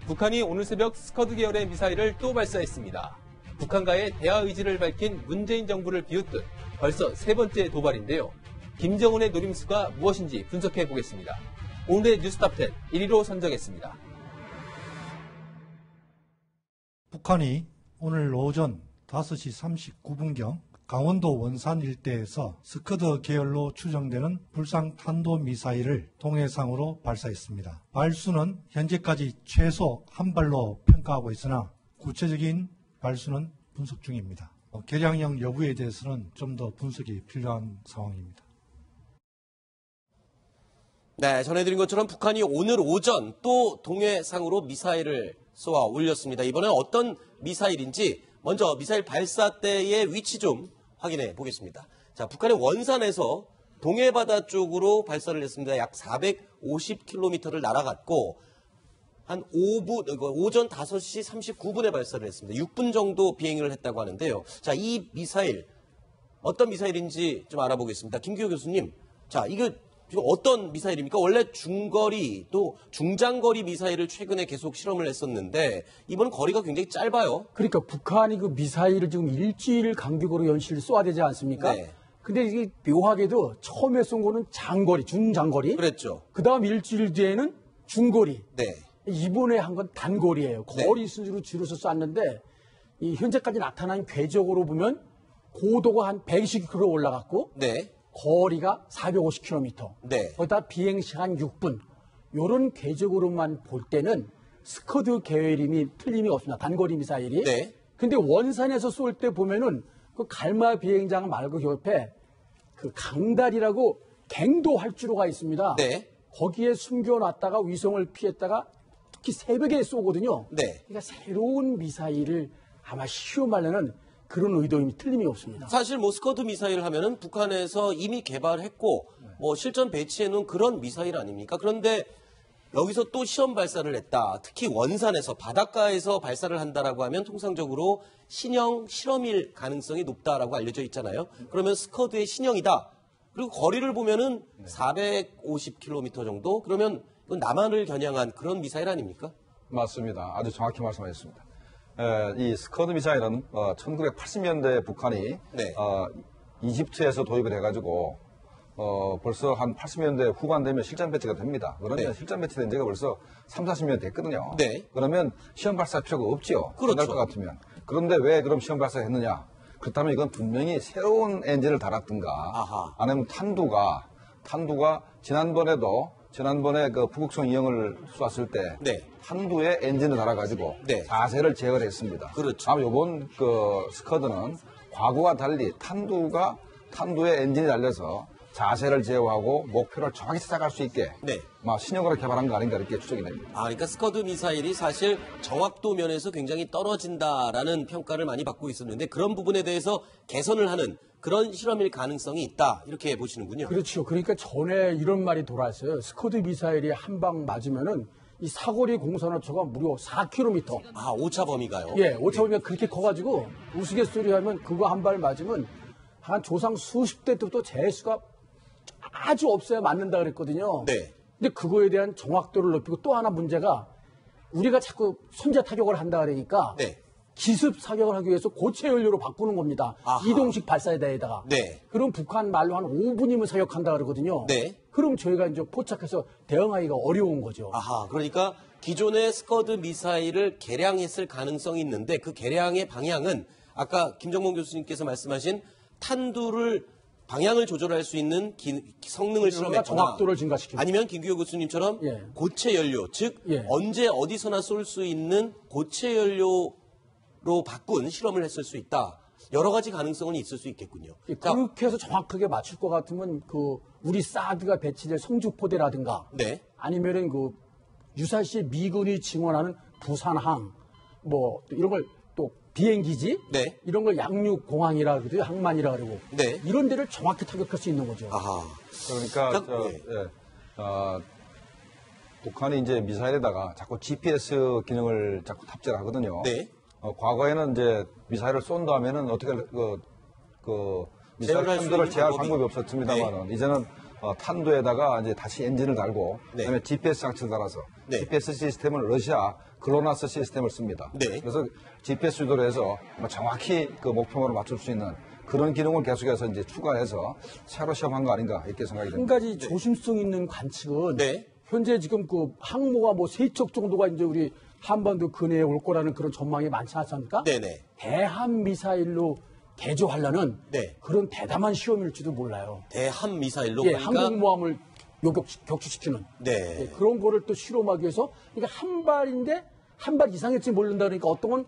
북한이 오늘 새벽 스커드 계열의 미사일을 또 발사했습니다. 북한과의 대화 의지를 밝힌 문재인 정부를 비웃듯 벌써 세 번째 도발인데요. 김정은의 노림수가 무엇인지 분석해 보겠습니다. 오늘의 뉴스탑10 1위로 선정했습니다. 북한이 오늘 오전 5시 39분경 강원도 원산 일대에서 스커드 계열로 추정되는 불상 탄도미사일을 동해상으로 발사했습니다. 발수는 현재까지 최소 한 발로 평가하고 있으나 구체적인 발수는 분석 중입니다. 개량형 여부에 대해서는 좀 더 분석이 필요한 상황입니다. 네, 전해드린 것처럼 북한이 오늘 오전 또 동해상으로 미사일을 쏘아 올렸습니다. 이번엔 어떤 미사일인지 먼저 미사일 발사 때의 위치 좀 확인해 보겠습니다. 자, 북한의 원산에서 동해바다 쪽으로 발사를 했습니다. 약 450km를 날아갔고 한 오전 5시 39분에 발사를 했습니다. 6분 정도 비행을 했다고 하는데요. 자, 이 미사일 어떤 미사일인지 좀 알아보겠습니다. 김규호 교수님, 자, 이거 지금 어떤 미사일입니까? 원래 중거리 또 중장거리 미사일을 최근에 계속 실험을 했었는데 이번은 거리가 굉장히 짧아요. 그러니까 북한이 그 미사일을 지금 일주일 간격으로 연시를 쏘아대지 않습니까? 네. 근데 이게 묘하게도 처음에 쏜 거는 장거리, 중장거리. 그랬죠. 그다음 일주일 뒤에는 중거리. 네. 이번에 한 건 단거리예요. 거리 네. 순으로 줄여서 쐈는데 이 현재까지 나타난 궤적으로 보면 고도가 한 120km 올라갔고 네. 거리가 450km. 네. 거기다 비행시간 6분. 이런 궤적으로만 볼 때는 스커드 계열임이 틀림이 없습니다. 단거리 미사일이. 네. 근데 원산에서 쏠 때 보면은 그 갈마 비행장 말고 옆에 그 강달이라고 갱도 활주로가 있습니다. 네. 거기에 숨겨놨다가 위성을 피했다가 특히 새벽에 쏘거든요. 네. 그러니까 새로운 미사일을 아마 시험하려는 그런 의도임이 틀림이 없습니다. 사실 뭐 스커드 미사일 하면은 북한에서 이미 개발했고 뭐 실전 배치해 놓은 그런 미사일 아닙니까? 그런데 여기서 또 시험 발사를 했다. 특히 원산에서 바닷가에서 발사를 한다라고 하면 통상적으로 신형 실험일 가능성이 높다라고 알려져 있잖아요. 그러면 스커드의 신형이다. 그리고 거리를 보면은 450km 정도? 그러면 이건 남한을 겨냥한 그런 미사일 아닙니까? 맞습니다. 아주 정확히 말씀하셨습니다. 이 스커드 미사일은 1980년대 북한이 네. 이집트에서 도입을 해가지고 벌써 한 80년대 후반 되면 실전 배치가 됩니다. 그런데 네. 실전 배치된 지가 벌써 3, 40년 됐거든요. 네. 그러면 시험 발사 필요가 없죠. 그렇죠. 끝날 것 같으면. 그런데 왜 그럼 시험 발사했느냐? 그렇다면 이건 분명히 새로운 엔진을 달았든가 아하. 아니면 탄두가 지난번에 그 북극성 2형을 쐈을 때 네. 탄두에 엔진을 달아가지고 네. 자세를 제어를 했습니다. 그렇죠. 아마 이번 그 스커드는 과거와 달리 탄두에 엔진이 달려서 자세를 제어하고 목표를 정확히 찾아갈 수 있게 네. 신형으로 개발한 거 아닌가 이렇게 추정이 됩니다. 그러니까 스커드 미사일이 사실 정확도 면에서 굉장히 떨어진다라는 평가를 많이 받고 있었는데 그런 부분에 대해서 개선을 하는 그런 실험일 가능성이 있다. 이렇게 보시는군요. 그렇죠. 그러니까 전에 이런 말이 돌아왔어요. 스커드 미사일이 한 방 맞으면은 이 사거리 공산호초가 무려 4km. 오차 범위가요? 예, 오차 범위가 그렇게 커가지고 우스갯소리 하면 그거 한 발 맞으면 한 조상 수십 대 때부터 재수가 아주 없어야 맞는다 그랬거든요. 네. 근데 그거에 대한 정확도를 높이고 또 하나 문제가 우리가 자꾸 선제 타격을 한다 그러니까 네. 기습 사격을 하기 위해서 고체 연료로 바꾸는 겁니다. 아하. 이동식 발사대에다가. 네. 그럼 북한 말로 한 5분이면 사격한다 그러거든요. 네. 그럼 저희가 이제 포착해서 대응하기가 어려운 거죠. 그러니까 기존의 스커드 미사일을 개량했을 가능성이 있는데 그 개량의 방향은 아까 김정문 교수님께서 말씀하신 탄두를 방향을 조절할 수 있는 성능을 실험했거나 정확도를 증가시키고 아니면 김규호 교수님처럼 예. 고체 연료, 즉 예. 언제 어디서나 쏠 수 있는 고체 연료로 바꾼 실험을 했을 수 있다. 여러 가지 가능성은 있을 수 있겠군요. 예, 그렇게 해서 정확하게 맞출 것 같으면 그 우리 사드가 배치될 성주포대라든가 네. 아니면은 그 유사시 미군이 증원하는 부산항 뭐 이런 걸 또 비행기지 네. 이런 걸 양육공항이라 그러죠. 항만이라 그러고 네. 이런 데를 정확히 타격할 수 있는 거죠. 그러니까 북한이 이제 미사일에다가 자꾸 GPS 기능을 자꾸 탑재를 하거든요. 네. 과거에는 이제 미사일을 쏜 다음에는 어떻게 미사일 제어를 할수 탄두를 있는 제어할 방법이- 방법이 없었습니다만은 이제는 탄도에다가 이제 다시 엔진을 달고 네. 그다음에 GPS 장치를 달아서 네. GPS 시스템은 러시아 글로나스 시스템을 씁니다. 네. 그래서 GPS 유도를 해서 정확히 그 목표물을 맞출 수 있는 그런 기능을 계속해서 이제 추가해서 새로 시험한 거 아닌가 이렇게 생각이 한 됩니다. 가지 조심성 있는 관측은 네. 현재 지금 그 항모가 뭐 3척 정도가 이제 우리 한반도 근해에 올 거라는 그런 전망이 많지 않습니까? 네네. 대함 미사일로 개조하려는 네. 그런 대담한 시험일지도 몰라요. 대함 미사일로 예, 그러니까 항공모함을 격추시키는 네. 예, 그런 거를 또 실험하기 위해서 그러니까 한 발인데 한 발 이상일지 모른다 그러니까 어떤 건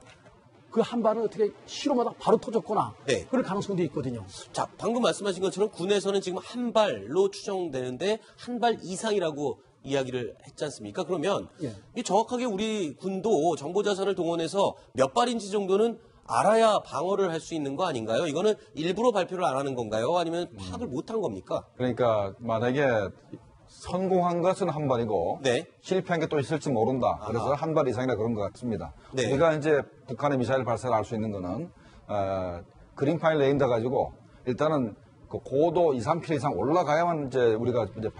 그 한 발은 어떻게 실험하다 바로 터졌거나 네. 그럴 가능성도 있거든요. 자, 방금 말씀하신 것처럼 군에서는 지금 한 발로 추정되는데 한 발 이상이라고 이야기를 했지 않습니까? 그러면 예. 이 정확하게 우리 군도 정보자산을 동원해서 몇 발인지 정도는 알아야 방어를 할 수 있는 거 아닌가요? 이거는 일부러 발표를 안 하는 건가요? 아니면 파악을 못한 겁니까? 그러니까 만약에 성공한 것은 한 발이고 네. 실패한 게 또 있을지 모른다. 그래서 한 발 이상이라 그런 것 같습니다. 네. 우리가 이제 북한의 미사일 발사를 알 수 있는 거는 그린파일 레인더 가지고 일단은 그 고도 2, 3km 이상 올라가야만 이제 우리가 이제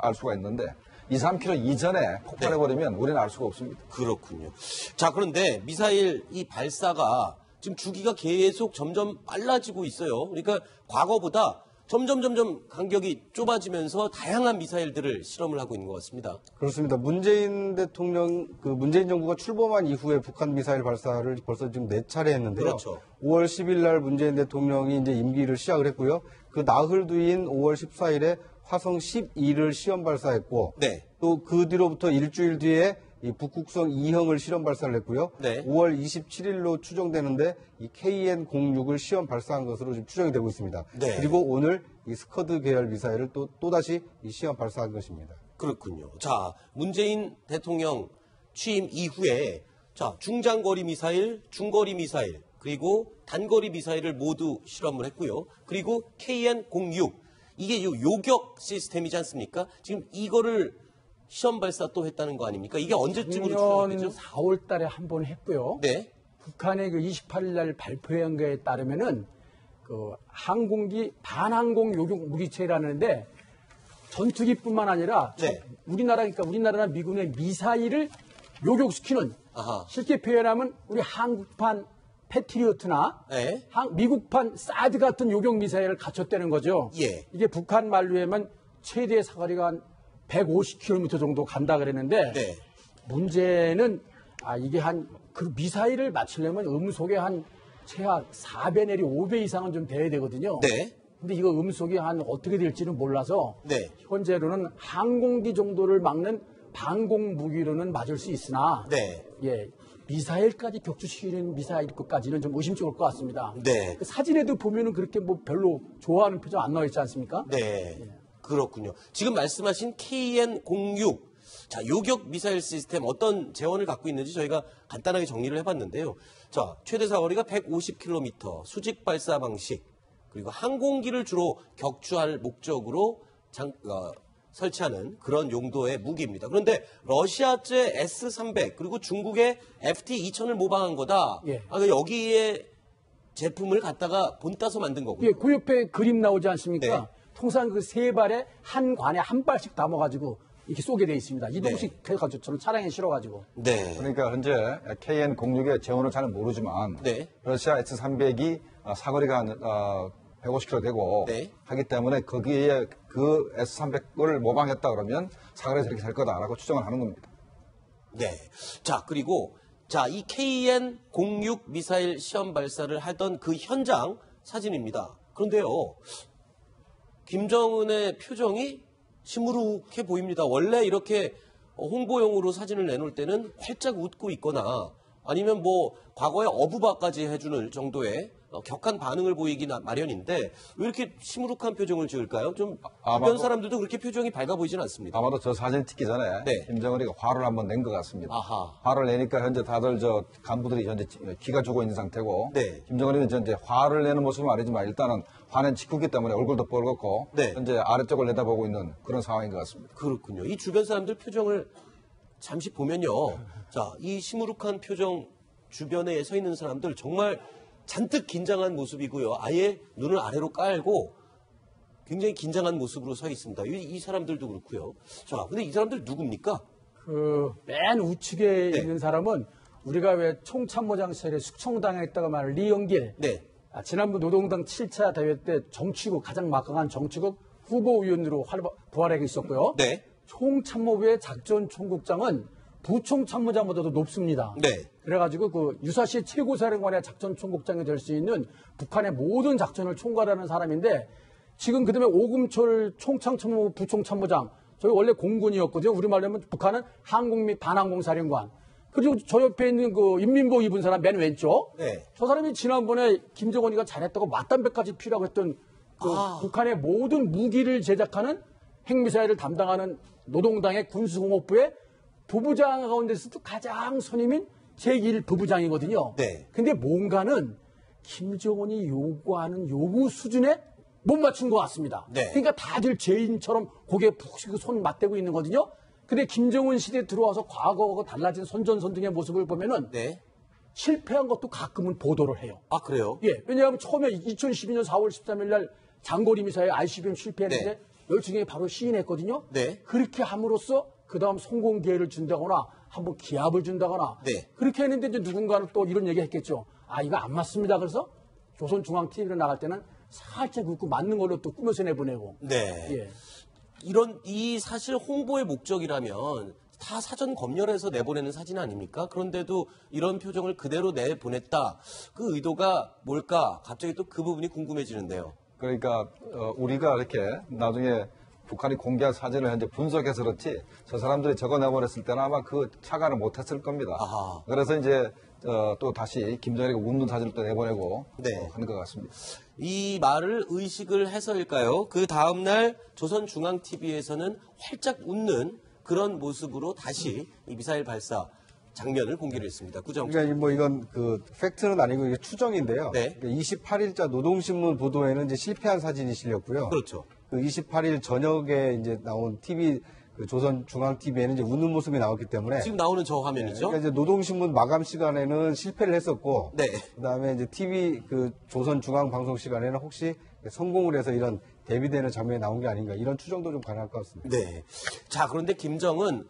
알 수가 있는데 2, 3km 이전에 폭발해버리면 우리는 알 수가 없습니다. 그렇군요. 자, 그런데 미사일 이 발사가 지금 주기가 계속 점점 빨라지고 있어요. 그러니까 과거보다 점점 간격이 좁아지면서 다양한 미사일들을 실험을 하고 있는 것 같습니다. 그렇습니다. 문재인 대통령, 문재인 정부가 출범한 이후에 북한 미사일 발사를 벌써 지금 4차례 했는데요. 그렇죠. 5월 10일 날 문재인 대통령이 이제 임기를 시작을 했고요. 그 나흘 뒤인 5월 14일에 화성 12를 시험 발사했고, 네. 또 그 뒤로부터 일주일 뒤에 이 북극성 2형을 실험 발사를 했고요. 네. 5월 27일로 추정되는데 이 KN-06을 시험 발사한 것으로 지금 추정이 되고 있습니다. 네. 그리고 오늘 이 스커드 계열 미사일을 또다시 이 시험 발사한 것입니다. 그렇군요. 자, 문재인 대통령 취임 이후에 자, 중장거리 미사일, 중거리 미사일, 그리고 단거리 미사일을 모두 실험을 했고요. 그리고 KN-06 이게 요격 시스템이지 않습니까? 지금 이거를 시험 발사 또 했다는 거 아닙니까? 이게 언제쯤으로 작년 추정되죠? 4월 달에 한 번 했고요. 네. 북한의 그 28일 날 발표한 거에 따르면은 그 항공기 반항공 요격 무기체라는데 전투기뿐만 아니라 네. 우리나라나 미군의 미사일을 요격시키는 아하. 쉽게 표현하면 우리 한국판 패트리어트나 네. 미국판 사드 같은 요격 미사일을 갖췄다는 거죠. 예. 이게 북한 말로 하면 최대 사거리가 한 150km 정도 간다 그랬는데 네. 문제는 이게 그 미사일을 맞추려면 음속에 최하 4배 내리 5배 이상은 좀 돼야 되거든요. 네. 근데 이거 음속이 어떻게 될지는 몰라서 네. 현재로는 항공기 정도를 막는 방공 무기로는 맞을 수 있으나 네. 예, 미사일까지 격추시키는 미사일 것까지는 좀 의심스러울 것 같습니다. 네. 그 사진에도 보면은 그렇게 뭐 별로 좋아하는 표정 안 나와 있지 않습니까? 네. 그렇군요. 지금 말씀하신 KN-06. 자, 요격 미사일 시스템 어떤 재원을 갖고 있는지 저희가 간단하게 정리를 해봤는데요. 자, 최대 사거리가 150km, 수직 발사 방식, 그리고 항공기를 주로 격추할 목적으로 설치하는 그런 용도의 무기입니다. 그런데 러시아제 S-300 그리고 중국의 FT-2000을 모방한 거다. 예. 그러니까 여기에 제품을 갖다가 본따서 만든 거고요. 예, 그 옆에 그림 나오지 않습니까? 네. 통상 그 세 발에 한 관에 한 발씩 담아가지고 이렇게 쏘게 돼 있습니다. 이동식 해가지고 저는 차량에 실어가지고. 네. 그러니까 현재 KN-06의 재원을 잘 모르지만 네. 러시아 S-300이 사거리가 한 150km 되고 네. 하기 때문에 거기에 그 S-300을 모방했다 그러면 사거리가 저렇게 될 거다라고 추정을 하는 겁니다. 네. 자, 그리고 자, 이 KN-06 미사일 시험 발사를 하던 그 현장 사진입니다. 그런데요. 김정은의 표정이 시무룩해 보입니다. 원래 이렇게 홍보용으로 사진을 내놓을 때는 활짝 웃고 있거나 아니면 뭐 과거에 어부바까지 해주는 정도의 격한 반응을 보이기 마련인데 왜 이렇게 시무룩한 표정을 지을까요? 좀 주변 사람들도 그렇게 표정이 밝아 보이진 않습니다. 아마도 저 사진 찍기 전에 네. 김정은이가 화를 한번 낸 것 같습니다. 아하. 화를 내니까 현재 다들 간부들이 현재 기가 죽어 있는 상태고 네. 김정은이는 현재 화를 내는 모습은 아니지만 일단은 화낸 직후기 때문에 얼굴도 뻘겋고 네. 현재 아래쪽을 내다보고 있는 그런 상황인 것 같습니다. 그렇군요. 이 주변 사람들 표정을 잠시 보면요. 자, 이 시무룩한 표정 주변에 서 있는 사람들 정말 잔뜩 긴장한 모습이고요. 아예 눈을 아래로 깔고 굉장히 긴장한 모습으로 서 있습니다. 이 사람들도 그렇고요. 자, 근데 이 사람들 누굽니까? 맨 우측에 네. 있는 사람은 우리가 왜 총참모장 시절에 숙청당했다고 말하는 리영길. 네. 지난번 노동당 7차 대회 때 정치국, 가장 막강한 정치국 후보위원으로 부활하게 있었고요. 네. 총참모부의 작전총국장은 부총참모장보다도 높습니다. 네. 그래가지고 그 유사시 최고사령관의 작전총국장이 될 수 있는 북한의 모든 작전을 총괄하는 사람인데 지금 그다음에 오금철 총참모부 부총참모장 저희 원래 공군이었거든요. 우리말로 하면 북한은 항공 및 반항공사령관. 그리고 저 옆에 있는 그 인민복 입은 사람 맨 왼쪽. 네. 저 사람이 지난번에 김정은이가 잘했다고 맞담배까지 피라고 했던 그 북한의 모든 무기를 제작하는 핵미사일을 담당하는 노동당의 군수공업부의 부부장 가운데서도 가장 선임인 제1 부부장이거든요. 네. 근데 뭔가는 김정은이 요구하는 요구 수준에 못 맞춘 것 같습니다. 네. 그러니까 다들 죄인처럼 고개 푹 숙이고 손 맞대고 있는 거거든요. 근데 김정은 시대에 들어와서 과거하고 달라진 선전선등의 모습을 보면은 네. 실패한 것도 가끔은 보도를 해요. 아, 그래요? 예, 왜냐하면 처음에 2012년 4월 13일 날 장거리 미사일 ICBM 실패했는데 네. 열중에 바로 시인했거든요. 네. 그렇게 함으로써 그 다음 성공 기회를 준다거나 한번 기합을 준다거나 네. 그렇게 했는데 이제 누군가는 또 이런 얘기 했겠죠. 아, 이거 안 맞습니다. 그래서 조선중앙TV로 나갈 때는 살짝 웃고 맞는 걸로 또 꾸며서 내보내고. 네. 예. 이 사실 홍보의 목적이라면 다 사전 검열해서 내보내는 사진 아닙니까? 그런데도 이런 표정을 그대로 내보냈다. 그 의도가 뭘까? 갑자기 또 그 부분이 궁금해지는데요. 그러니까 우리가 이렇게 나중에 북한이 공개한 사진을 현재 분석해서 그렇지 저 사람들이 적어내버렸을 때는 아마 그 차관을 못했을 겁니다. 아하. 그래서 이제 또 다시 김정일이가 웃는 사진을 또 내보내고 네. 하는 것 같습니다. 이 말을 의식을 해서일까요? 그 다음날 조선중앙TV에서는 활짝 웃는 그런 모습으로 다시 이 미사일 발사 장면을 공개를 했습니다. 구정. 그러니까 뭐 이건 그 팩트는 아니고 이게 추정인데요. 네. 그러니까 28일자 노동신문 보도에는 이제 실패한 사진이 실렸고요. 그렇죠. 그 28일 저녁에 이제 나온 TV 그 조선중앙TV에는 이제 웃는 모습이 나왔기 때문에 지금 나오는 저 화면이죠? 그러니까 이제 노동신문 마감 시간에는 실패를 했었고, 네. 그다음에 이제 TV 그 조선중앙 방송 시간에는 혹시 성공을 해서 이런 대비되는 장면이 나온 게 아닌가 이런 추정도 좀 가능할 것 같습니다. 네. 자, 그런데 김정은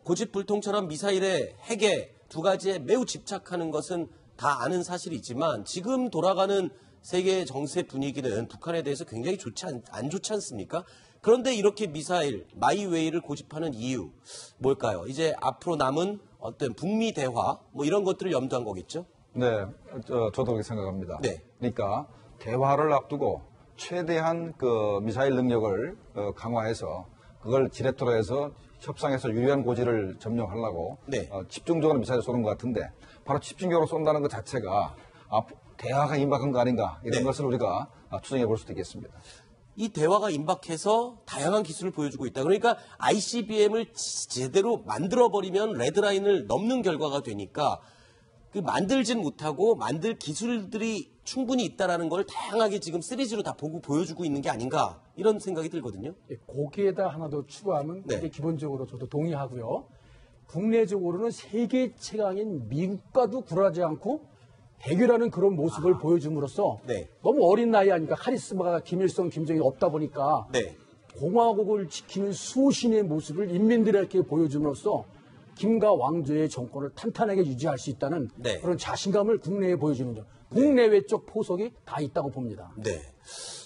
고집불통처럼 미사일의 핵에 두 가지에 매우 집착하는 것은 다 아는 사실이지만 지금 돌아가는 세계 정세 분위기는 북한에 대해서 굉장히 안 좋지 않습니까? 그런데 이렇게 미사일, 마이웨이를 고집하는 이유 뭘까요? 이제 앞으로 남은 어떤 북미 대화 이런 것들을 염두한 거겠죠? 네, 저도 그렇게 생각합니다. 네. 그러니까 대화를 앞두고 최대한 그 미사일 능력을 강화해서 그걸 지렛대로 해서 협상에서 유리한 고지를 점령하려고 네. 집중적으로 미사일을 쏘는 것 같은데 바로 집중적으로 쏜다는 것 자체가 대화가 임박한 거 아닌가 이런 네. 것을 우리가 추정해 볼 수도 있겠습니다. 이 대화가 임박해서 다양한 기술을 보여주고 있다. 그러니까 ICBM을 제대로 만들어버리면 레드라인을 넘는 결과가 되니까 만들진 못하고 만들 기술들이 충분히 있다라는 걸 다양하게 지금 시리즈로 다 보여주고 있는 게 아닌가 이런 생각이 들거든요. 거기에다 하나 더 추가하면 네. 그게 기본적으로 저도 동의하고요. 국내적으로는 세계 최강인 미국과도 굴하지 않고 대결하는 그런 모습을 보여줌으로써 네. 너무 어린 나이 아니까 카리스마가 김일성, 김정일이 없다 보니까 네. 공화국을 지키는 수신의 모습을 인민들에게 보여줌으로써 김과 왕조의 정권을 탄탄하게 유지할 수 있다는 네. 그런 자신감을 국내에 보여주는 점. 국내외 쪽 포석이 다 있다고 봅니다. 네.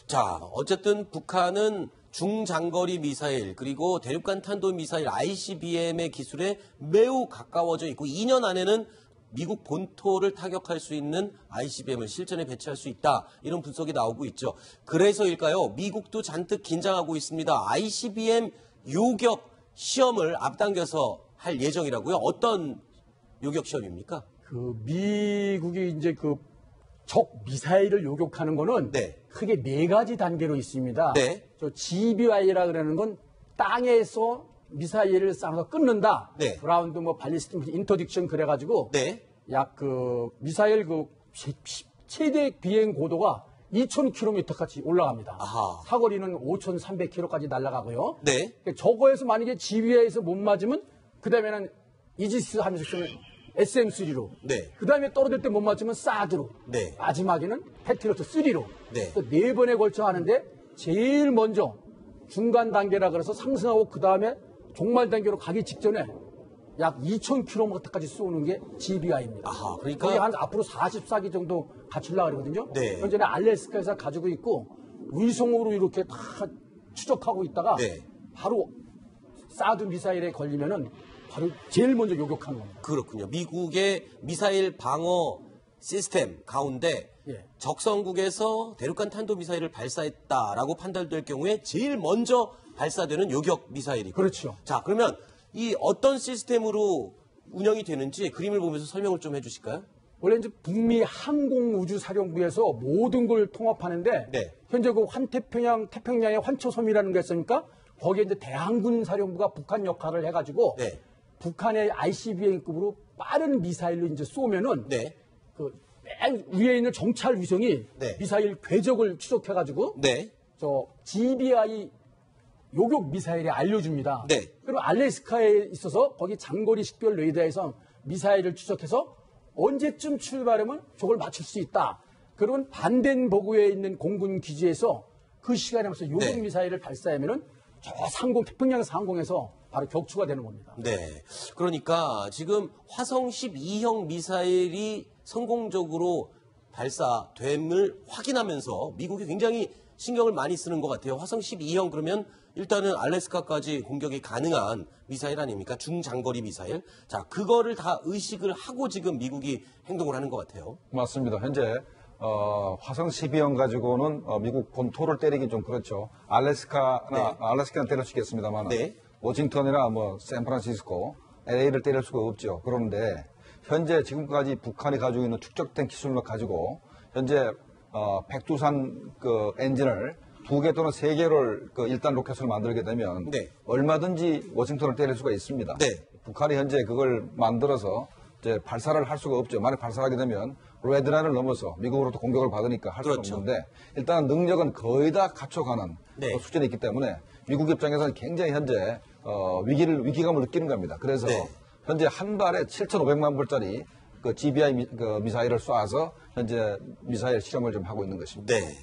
자, 어쨌든 북한은 중장거리 미사일 그리고 대륙간 탄도 미사일 ICBM의 기술에 매우 가까워져 있고 2년 안에는 미국 본토를 타격할 수 있는 ICBM을 실전에 배치할 수 있다. 이런 분석이 나오고 있죠. 그래서일까요? 미국도 잔뜩 긴장하고 있습니다. ICBM 요격 시험을 앞당겨서 할 예정이라고요? 어떤 요격 시험입니까? 그 미국이 이제 그 적 미사일을 요격하는 거는 네. 크게 네 가지 단계로 있습니다. 네. 저 GBY라 그러는 건 땅에서 미사일을 쏴서 끊는다. 네. 그라운드 발리스틱 인터딕션 그래가지고 네. 약 그 미사일 그 최대 비행 고도가 2,000km까지 올라갑니다. 아하. 사거리는 5,300km까지 날아가고요. 네. 저거에서 만약에 GBI에서 못 맞으면 그 다음에는 이지스 함수는 SM3로. 네. 그 다음에 떨어질 때 못 맞으면 사드로. 네. 마지막에는 패트리어트 3로. 네. 네 번에 걸쳐 하는데 제일 먼저 중간 단계라 그래서 상승하고 그 다음에 종말 단계로 가기 직전에 약 2,000km까지 쏘는 게 GBI입니다. 아하, 그러니까 거기 한 앞으로 44기 정도 갖추려고 그러거든요. 네. 현재는 알래스카에서 가지고 있고 위성으로 이렇게 다 추적하고 있다가 네. 바로 사드 미사일에 걸리면은 바로 제일 먼저 요격하는 겁니다. 그렇군요. 미국의 미사일 방어 시스템 가운데 예. 적성국에서 대륙간 탄도미사일을 발사했다라고 판단될 경우에 제일 먼저 발사되는 요격 미사일이고. 그렇죠. 자, 그러면 이 어떤 시스템으로 운영이 되는지 그림을 보면서 설명을 좀 해주실까요? 원래 이제 북미 항공우주사령부에서 모든 걸 통합하는데 네. 현재 그 태평양의 환초섬이라는 게 있으니까 거기에 이제 대항군 사령부가 북한 역할을 해가지고 네. 북한의 ICBM급으로 빠른 미사일로 이제 쏘면은 네. 그 맨 위에 있는 정찰 위성이 네. 미사일 궤적을 추적해가지고 네. 저 GBI 요격 미사일에 알려줍니다. 네. 그리고 알래스카에 있어서 거기 장거리 식별 레이더에서 미사일을 추적해서 언제쯤 출발하면 저걸 맞출 수 있다. 그러면 반덴버그에 있는 공군 기지에서 그 시간에 맞춰 요격 네. 미사일을 발사하면은 저 상공 태평양 상공에서 바로 격추가 되는 겁니다. 네. 그러니까 지금 화성 12형 미사일이 성공적으로 발사됨을 확인하면서 미국이 굉장히 신경을 많이 쓰는 것 같아요. 화성 12형 그러면 일단은 알래스카까지 공격이 가능한 미사일 아닙니까? 중장거리 미사일. 자, 그거를 다 의식을 하고 지금 미국이 행동을 하는 것 같아요. 맞습니다. 현재 화성 12형 가지고는 미국 본토를 때리기 좀 그렇죠. 알래스카는 때릴 수 있겠습니다만 네. 워싱턴이나 뭐 샌프란시스코, LA를 때릴 수가 없죠. 그런데 현재 지금까지 북한이 가지고 있는 축적된 기술을 가지고 현재 백두산 그 엔진을 2개 또는 3개를 그 1단 로켓을 만들게 되면 네. 얼마든지 워싱턴을 때릴 수가 있습니다. 네. 북한이 현재 그걸 만들어서 이제 발사를 할 수가 없죠. 만약 발사하게 되면 레드라인을 넘어서 미국으로부터 공격을 받으니까 할 수가 그렇죠. 없는데 일단 능력은 거의 다 갖춰가는 네. 수준이 있기 때문에 미국 입장에서는 굉장히 현재 위기감을 느끼는 겁니다. 그래서 네. 현재 한 발에 7,500만 불짜리 그 GBI 미사일을 쏴서 현재 미사일 실험을 좀 하고 있는 것입니다. 네.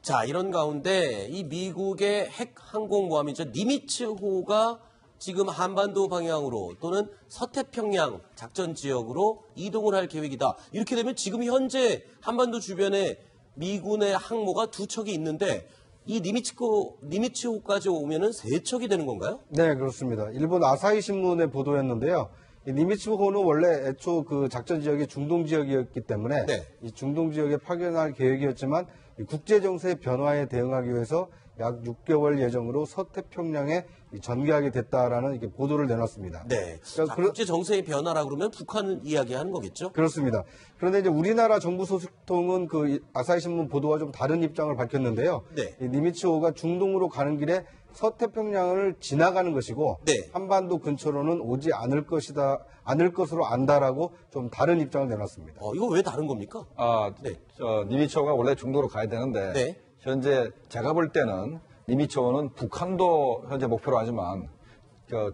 자, 이런 가운데 이 미국의 핵 항공모함이죠. 니미츠호가 지금 한반도 방향으로 또는 서태평양 작전 지역으로 이동을 할 계획이다. 이렇게 되면 지금 현재 한반도 주변에 미군의 항모가 2척이 있는데 이 니미츠호까지 오면은 3척이 되는 건가요? 네, 그렇습니다. 일본 아사히 신문의 보도였는데요. 이 니미츠호는 원래 애초 그 작전 지역이 중동 지역이었기 때문에 네. 이 중동 지역에 파견할 계획이었지만 이 국제 정세의 변화에 대응하기 위해서 약 6개월 예정으로 서태평양에 전개하게 됐다라는 이렇게 보도를 내놨습니다. 네. 그러니까 자, 국제 정세의 변화라 그러면 북한을 이야기하는 거겠죠? 그렇습니다. 그런데 이제 우리나라 정부 소식통은 그 아사히 신문 보도와 좀 다른 입장을 밝혔는데요. 네. 이 니미츠호가 중동으로 가는 길에 서태평양을 지나가는 것이고 네. 한반도 근처로는 오지 않을 것으로 안다라고 좀 다른 입장을 내놨습니다. 이거 왜 다른 겁니까? 네. 니미츠호가 원래 중도로 가야 되는데 네. 현재 제가 볼 때는 니미츠호는 북한도 현재 목표로 하지만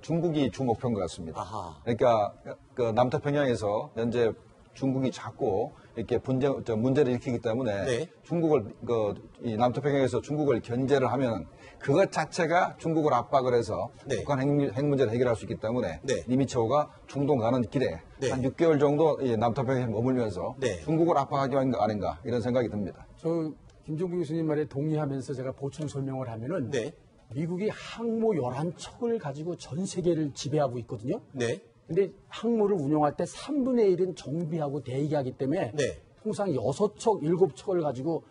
중국이 주 목표인 것 같습니다. 아하. 그러니까 그 남태평양에서 현재 중국이 자꾸 이렇게 문제를 일으키기 때문에 네. 중국을 이 남태평양에서 중국을 견제를 하면 그것 자체가 중국을 압박을 해서 네. 북한 핵 문제를 해결할 수 있기 때문에 네. 니미츠호가 중동 가는 길에 네. 한 6개월 정도 이 남태평양에 머물면서 네. 중국을 압박하기 아닌가 이런 생각이 듭니다. 저 김종국 교수님 말에 동의하면서 제가 보충 설명을 하면은 네. 미국이 항모 11척을 가지고 전 세계를 지배하고 있거든요. 네. 근데 항모를 운영할 때 3분의 1은 정비하고 대기하기 때문에 네. 통상 6척, 7척을 가지고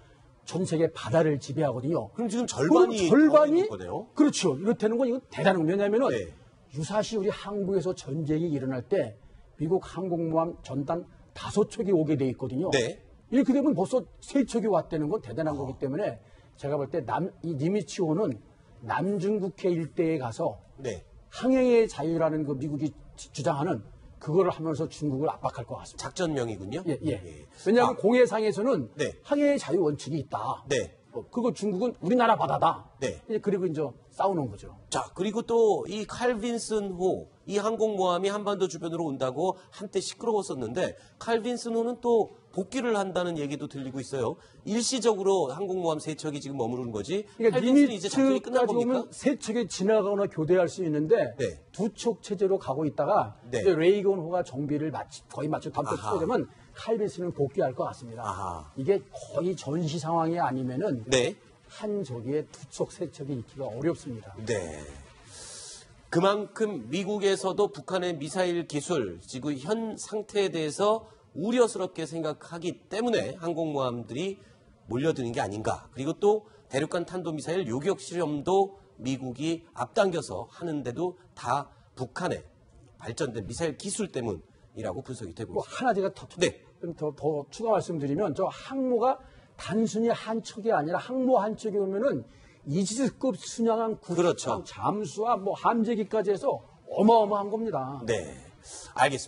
전 세계 바다를 지배하거든요. 그럼 지금 그럼 절반이 있는 거네요. 그렇죠. 이렇다는 건 이거 대단한 거예요. 왜냐하면은 네. 유사시 우리 항구에서 전쟁이 일어날 때 미국 항공모함 전단 5척이 오게 돼 있거든요. 네. 이렇게 되면 벌써 3척이 왔다는 건 대단한 거기 때문에 제가 볼 때 이 니미츠호는 남중국해 일대에 가서 네. 항해의 자유라는 그 미국이 주장하는 그거를 하면서 중국을 압박할 것 같습니다. 작전명이군요. 예. 왜냐하면 공해상에서는 네. 항해의 자유 원칙이 있다. 네. 그거 중국은 우리나라 바다다. 네. 그리고 이제 싸우는 거죠. 자, 그리고 또 이 칼빈슨호, 이 항공모함이 한반도 주변으로 온다고 한때 시끄러웠었는데 칼빈슨호는 또 복귀를 한다는 얘기도 들리고 있어요. 일시적으로 항공모함 3척이 지금 머무르는 거지. 그러니까 팔빈스는 이제 작전이 끝난 리미트까지 겁니까? 오면 3척이 지나가거나 교대할 수 있는데 네. 2척 체제로 가고 있다가 네. 이제 레이건호가 정비를 거의 마쳐 다음 주 아하. 추가되면 칼빈스는 복귀할 것 같습니다. 아하. 이게 거의 전시 상황이 아니면은 네. 한 저기에 2척, 3척이 있기가 어렵습니다. 네. 그만큼 미국에서도 북한의 미사일 기술, 지금 현 상태에 대해서 우려스럽게 생각하기 때문에 항공모함들이 몰려드는 게 아닌가. 그리고 또 대륙간 탄도미사일 요격 실험도 미국이 앞당겨서 하는데도 다 북한의 발전된 미사일 기술 때문이라고 분석이 되고 뭐 있습니다. 하나 제가 네. 더 추가 말씀드리면 저 항모가 단순히 한 척이 아니라 항모 한 척이 오면은 이지스급 순양함 구축함 그렇죠. 잠수함 뭐 함재기까지 해서 어마어마한 겁니다. 네. 알겠습니다.